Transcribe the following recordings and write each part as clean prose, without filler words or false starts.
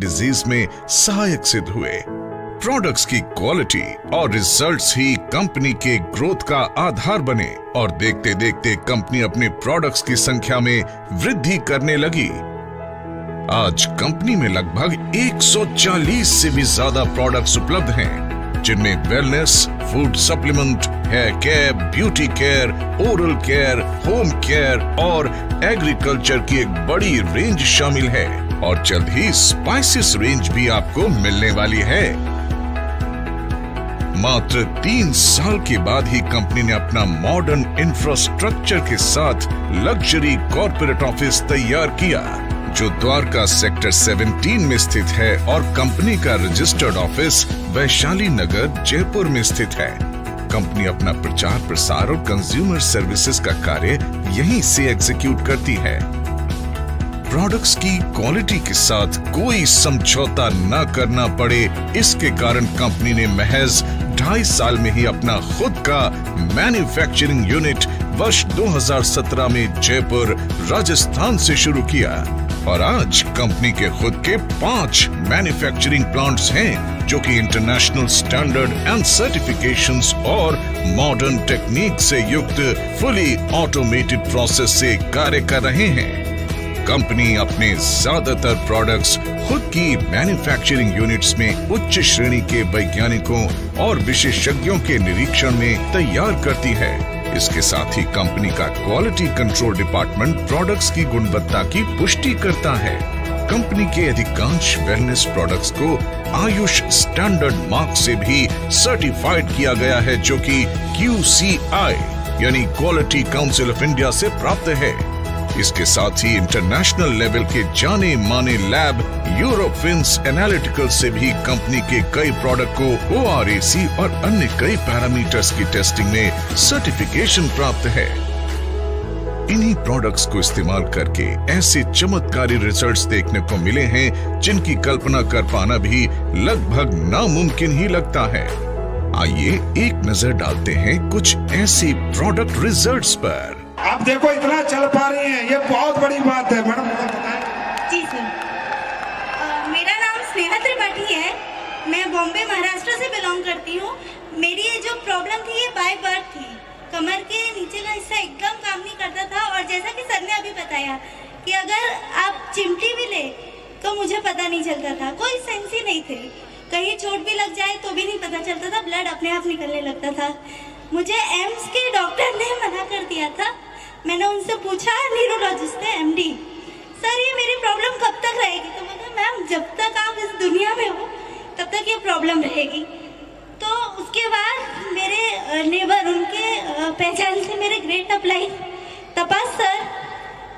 Disease में सहायक सिद्ध हुए। प्रोडक्ट्स की क्वालिटी और रिजल्ट्स ही कंपनी के ग्रोथ का आधार बने और देखते देखते कंपनी अपने प्रोडक्ट्स की संख्या में वृद्धि करने लगी। आज कंपनी में लगभग 140 से भी ज्यादा प्रोडक्ट्स उपलब्ध हैं, जिनमें wellness, food supplement, hair care, beauty care, oral care, home care और एग्रीकल्चर की एक बड़ी रेंज शामिल है और जल्द ही स्पाइसेस रेंज भी आपको मिलने वाली है। मात्र 3 साल के बाद ही कंपनी ने अपना मॉडर्न इंफ्रास्ट्रक्चर के साथ लग्जरी कॉर्पोरेट ऑफिस तैयार किया, जो द्वारका सेक्टर 17 में स्थित है और कंपनी का रजिस्टर्ड ऑफिस वैशाली नगर, जयपुर में स्थित है। कंपनी अपना प्रचार प्रसार और कंज्यूमर सर्विसेज का कार्य यहीं से एग्जीक्यूट करती है। प्रोडक्ट्स की क्वालिटी के साथ कोई समझौता न करना पड़े, इसके कारण कंपनी ने महज 2.5 साल में ही अपना खुद का मैन्युफैक्चरिंग यूनिट वर्ष 2017 में जयपुर, राजस्थान से शुरू किया और आज कंपनी के खुद के 5 मैन्युफैक्चरिंग प्लांट्स हैं, जो कि इंटरनेशनल स्टैंडर्ड एंड सर्टिफिकेशंस और मॉडर्न टेक्निक से युक्त फुली ऑटोमेटेड प्रोसेस से कार्य कर रहे हैं। कंपनी अपने ज्यादातर प्रोडक्ट्स खुद की मैन्युफैक्चरिंग यूनिट्स में उच्च श्रेणी के वैज्ञानिकों और विशेषज्ञों के निरीक्षण में तैयार करती है। इसके साथ ही कंपनी का क्वालिटी कंट्रोल डिपार्टमेंट प्रोडक्ट्स की गुणवत्ता की पुष्टि करता है। कंपनी के अधिकांश वेलनेस प्रोडक्ट्स को आयुष स्टैंडर्ड मार्क से भी सर्टिफाइड किया गया है, जो कि QCI यानी क्वालिटी काउंसिल ऑफ इंडिया से प्राप्त है। इसके साथ ही इंटरनेशनल लेवल के जाने माने लैब यूरोफिन्स एनालिटिकल से भी कंपनी के कई प्रोडक्ट को ORAC और अन्य कई पैरामीटर्स की टेस्टिंग में सर्टिफिकेशन प्राप्त है। इन्हीं प्रोडक्ट्स को इस्तेमाल करके ऐसे चमत्कारी रिजल्ट्स देखने को मिले हैं, जिनकी कल्पना कर पाना भी लगभग नामुमकिन ही लगता है। आइए एक नजर डालते हैं कुछ ऐसे प्रोडक्ट रिजल्ट्स पर। आप देखो इतना चल पा रही हैं, ये बहुत बड़ी बात है। मैडम बताएं। जी सर, मेरा नाम स्नेहा त्रिपाठी है। मैं बॉम्बे, महाराष्ट्र से बिलोंग करती हूँ। मेरी ये जो प्रॉब्लम थी ये बाय बर्थ थी। कमर के नीचे का हिस्सा एकदम काम नहीं करता था और जैसा कि सर ने अभी बताया कि अगर आप चिमटी भी ले तो मुझे पता नहीं चलता था, कोई सेंस ही नहीं थे। कहीं चोट भी लग जाए तो भी नहीं पता चलता था, ब्लड अपने आप निकलने लगता था। मुझे एम्स के डॉक्टर ने मना कर दिया था। मैंने उनसे पूछा, न्यूरोलॉजिस्ट थे MD, सर ये मेरी प्रॉब्लम कब तक रहेगी? तो मैं कहा मैम जब तक आप इस दुनिया में हो तब तक ये प्रॉब्लम रहेगी। तो उसके बाद मेरे नेबर, उनके पहचान से मेरे ग्रेट अप्लाई तपास सर,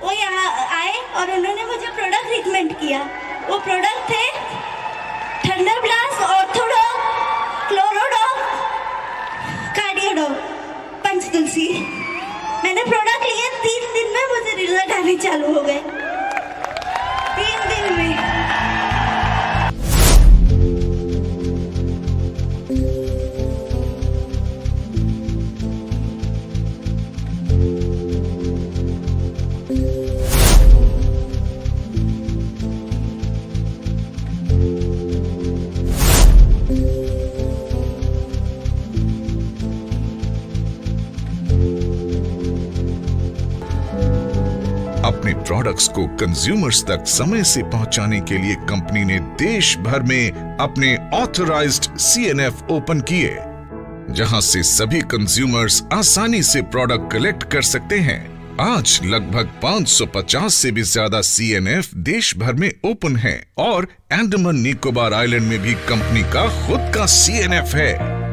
वो यहाँ आए और उन्होंने मुझे प्रोडक्ट रिकमेंड किया। वो प्रोडक्ट थे थंडर ब्लास्ट, ऑर्थोडॉक, क्लोरोडॉक, कार्डियोडॉक, पंचतुलसी। मैंने प्रोडक्ट लिए, 3 दिन में मुझे रिजल्ट आने चालू हो गए। 3 दिन में। अपने प्रोडक्ट्स को कंज्यूमर्स तक समय से पहुंचाने के लिए कंपनी ने देश भर में अपने ऑथराइज्ड CNF ओपन किए, जहां से सभी कंज्यूमर्स आसानी से प्रोडक्ट कलेक्ट कर सकते हैं। आज लगभग 550 से भी ज्यादा CNF देश भर में ओपन हैं और अंडमान निकोबार आइलैंड में भी कंपनी का खुद का CNF है।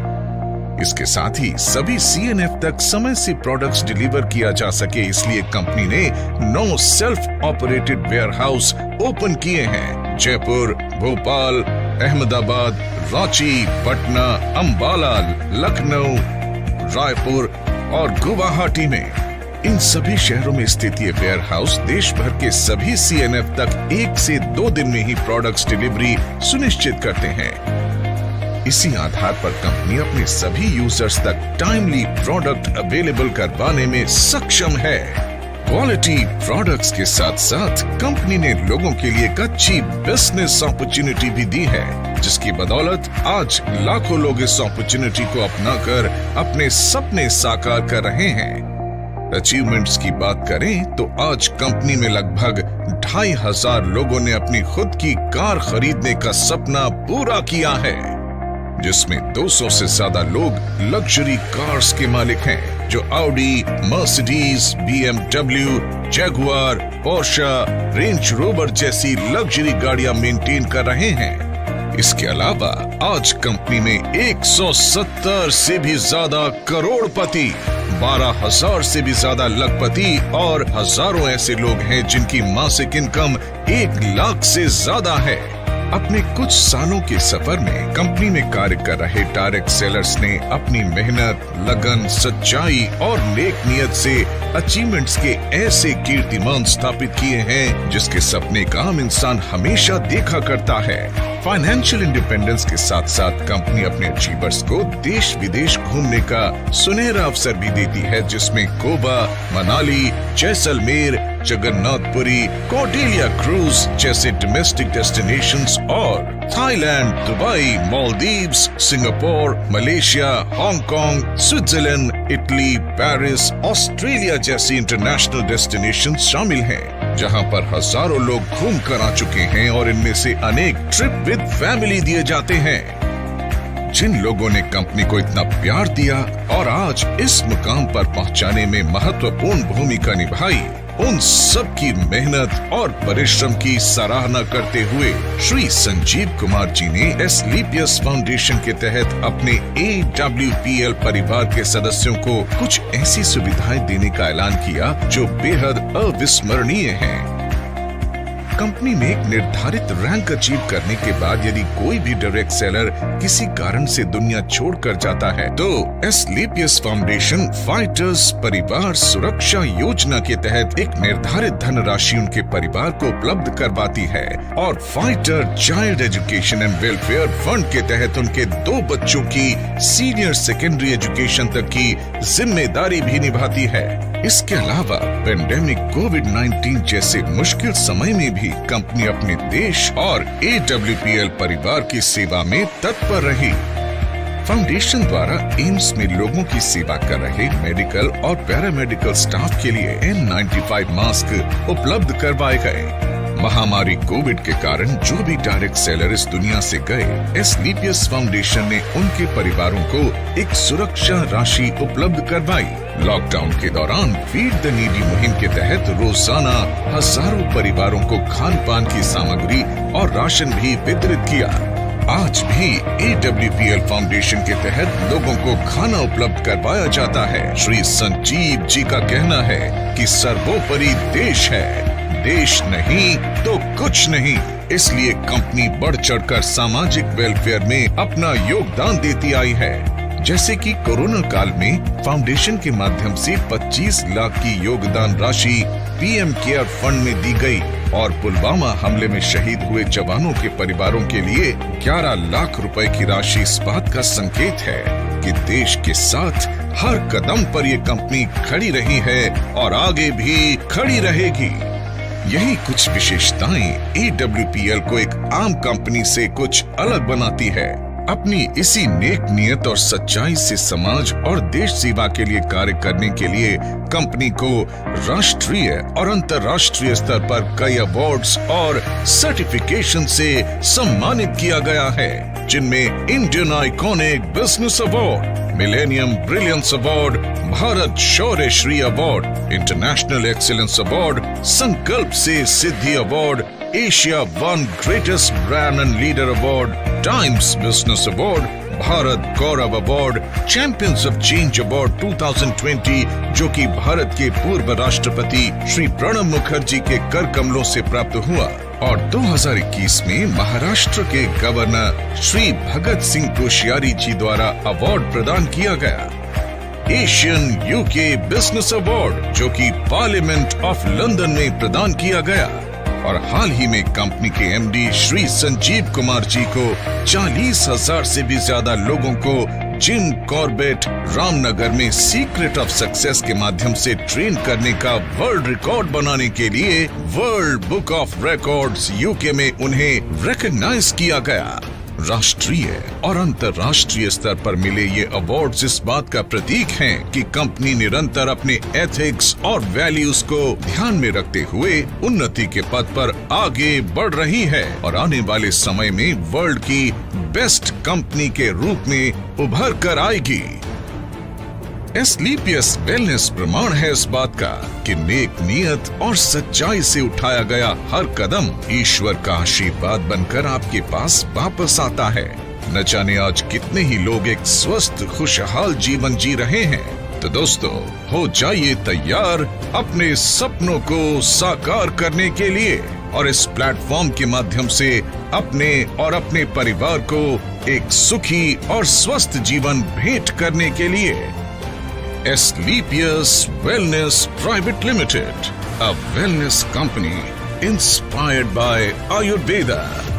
इसके साथ ही सभी CNF तक समय से प्रोडक्ट्स डिलीवर किया जा सके, इसलिए कंपनी ने 9 सेल्फ ऑपरेटेड वेयरहाउस ओपन किए हैं। जयपुर, भोपाल, अहमदाबाद, रांची, पटना, अंबाला, लखनऊ, रायपुर और गुवाहाटी में। इन सभी शहरों में स्थित ये वेयरहाउस देश भर के सभी CNF तक 1 से 2 दिन में ही प्रोडक्ट्स डिलीवरी सुनिश्चित करते हैं। इसी आधार पर कंपनी अपने सभी यूजर्स तक टाइमली प्रोडक्ट अवेलेबल करवाने में सक्षम है। क्वालिटी प्रोडक्ट्स के साथ साथ कंपनी ने लोगों के लिए एक अच्छी बिजनेस अपॉर्चुनिटी भी दी है, जिसकी बदौलत आज लाखों लोग इस अपॉर्चुनिटी को अपनाकर अपने सपने साकार कर रहे हैं। अचीवमेंट्स की बात करें तो आज कंपनी में लगभग 2500 लोगों ने अपनी खुद की कार खरीदने का सपना पूरा किया है, जिसमें 200 से ज्यादा लोग लग्जरी कार्स के मालिक हैं, जो Audi, Mercedes, BMW, Jaguar, Portia, range rover जैसी लग्जरी गाड़ियां मेंटेन कर रहे हैं। इसके अलावा आज कंपनी में 170 से भी ज्यादा करोड़पति, 12,000 से भी ज्यादा लखपति और हजारों ऐसे लोग हैं जिनकी मासिक इनकम 1 लाख से ज्यादा है। अपने कुछ सालों के सफर में कंपनी में कार्य कर रहे डायरेक्ट सेलर्स ने अपनी मेहनत, लगन, सच्चाई और नेक नियत से अचीवमेंट्स के ऐसे कीर्तिमान स्थापित किए हैं जिसके सपने का आम इंसान हमेशा देखा करता है। फाइनेंशियल इंडिपेंडेंस के साथ साथ कंपनी अपने अचीवर्स को देश विदेश घूमने का सुनहरा अवसर भी देती है, जिसमें गोवा, मनाली, जैसलमेर, जगन्नाथपुरी, कौटिल्य क्रूज जैसे डोमेस्टिक डेस्टिनेशंस और Thailand, Dubai, Maldives, Singapore, Malaysia, Hong Kong, Switzerland, Italy, Paris, Australia जैसी इंटरनेशनल डेस्टिनेशंस शामिल हैं, जहां पर हजारों लोग घूम कर आ चुके हैं और इनमें से अनेक ट्रिप विद फैमिली दिए जाते हैं। जिन लोगों ने कंपनी को इतना प्यार दिया और आज इस मुकाम पर पहुंचाने में महत्वपूर्ण भूमिका निभाई, उन सब की मेहनत और परिश्रम की सराहना करते हुए श्री संजीव कुमार जी ने एस्क्लेपियस फाउंडेशन के तहत अपने AWPL परिवार के सदस्यों को कुछ ऐसी सुविधाएं देने का ऐलान किया जो बेहद अविस्मरणीय हैं। कंपनी में एक निर्धारित रैंक अचीव करने के बाद यदि कोई भी डायरेक्ट सेलर किसी कारण से दुनिया छोड़कर जाता है तो एस्क्लेपियस फाउंडेशन फाइटर्स परिवार सुरक्षा योजना के तहत एक निर्धारित धनराशि उनके परिवार को उपलब्ध करवाती है और fighter child education and welfare fund के तहत उनके 2 बच्चों की सीनियर सेकेंडरी एजुकेशन तक की जिम्मेदारी भी निभाती है। इसके अलावा पेंडेमिक कोविड-19 जैसे मुश्किल समय में भी कंपनी अपने देश और AWPL परिवार की सेवा में तत्पर रही। फाउंडेशन द्वारा एम्स में लोगों की सेवा कर रहे मेडिकल और पैरामेडिकल स्टाफ के लिए N95 मास्क उपलब्ध करवाए गए। महामारी कोविड के कारण जो भी डायरेक्ट सेलर इस दुनिया से गए, एस्क्लेपियस फाउंडेशन ने उनके परिवारों को एक सुरक्षा राशि उपलब्ध करवाई। लॉकडाउन के दौरान फीड द नीडी मुहिम के तहत रोजाना हजारों परिवारों को खान पान की सामग्री और राशन भी वितरित किया। आज भी AWPL फाउंडेशन के तहत लोगों को खाना उपलब्ध करवाया जाता है। श्री संजीव जी का कहना है कि सर्वोपरि देश है, देश नहीं तो कुछ नहीं। इसलिए कंपनी बढ़ चढ़कर सामाजिक वेलफेयर में अपना योगदान देती आई है। जैसे कि कोरोना काल में फाउंडेशन के माध्यम से 25 लाख की योगदान राशि PM केयर फंड में दी गई और पुलवामा हमले में शहीद हुए जवानों के परिवारों के लिए 11 लाख रुपए की राशि इस बात का संकेत है कि देश के साथ हर कदम पर ये कंपनी खड़ी रही है और आगे भी खड़ी रहेगी। यही कुछ विशेषताएं AWPL को एक आम कंपनी से कुछ अलग बनाती है। अपनी इसी नेक नियत और सच्चाई से समाज और देश सेवा के लिए कार्य करने के लिए कंपनी को राष्ट्रीय और अंतर्राष्ट्रीय स्तर पर कई अवार्ड्स और सर्टिफिकेशन से सम्मानित किया गया है, जिनमें Indian iconic business award, millennium brilliance award, Bharat Shaurya Shri award, international excellence award, Sankalp से Siddhi award, Asia one greatest brand and leader award, Times business award, Bharat Gaurav award, champions of change award 2020 जो कि भारत के पूर्व राष्ट्रपति श्री प्रणब मुखर्जी के कर कमलों से प्राप्त हुआ, और 2021 में महाराष्ट्र के गवर्नर श्री भगत सिंह कोश्यारी जी द्वारा अवार्ड प्रदान किया गया। एशियन UK बिजनेस अवार्ड जो कि पार्लियामेंट ऑफ लंदन में प्रदान किया गया, और हाल ही में कंपनी के MD श्री संजीव कुमार जी को 40,000 से भी ज्यादा लोगों को जिम कॉर्बेट रामनगर में सीक्रेट ऑफ सक्सेस के माध्यम से ट्रेन करने का वर्ल्ड रिकॉर्ड बनाने के लिए world book of records UK में उन्हें रिकॉग्नाइज किया गया। राष्ट्रीय और अंतर्राष्ट्रीय स्तर पर मिले ये अवार्ड्स इस बात का प्रतीक हैं कि कंपनी निरंतर अपने एथिक्स और वैल्यूज को ध्यान में रखते हुए उन्नति के पथ पर आगे बढ़ रही है और आने वाले समय में वर्ल्ड की बेस्ट कंपनी के रूप में उभर कर आएगी। एस्क्लेपियस वेलनेस प्रमाण है इस बात का कि नेक नियत और सच्चाई से उठाया गया हर कदम ईश्वर का आशीर्वाद बनकर आपके पास वापस आता है। न जाने आज कितने ही लोग एक स्वस्थ खुशहाल जीवन जी रहे हैं। तो दोस्तों, हो जाइए तैयार अपने सपनों को साकार करने के लिए और इस प्लेटफॉर्म के माध्यम से अपने और अपने परिवार को एक सुखी और स्वस्थ जीवन भेंट करने के लिए। Asclepius Wellness Private Limited, a wellness company inspired by Ayurveda.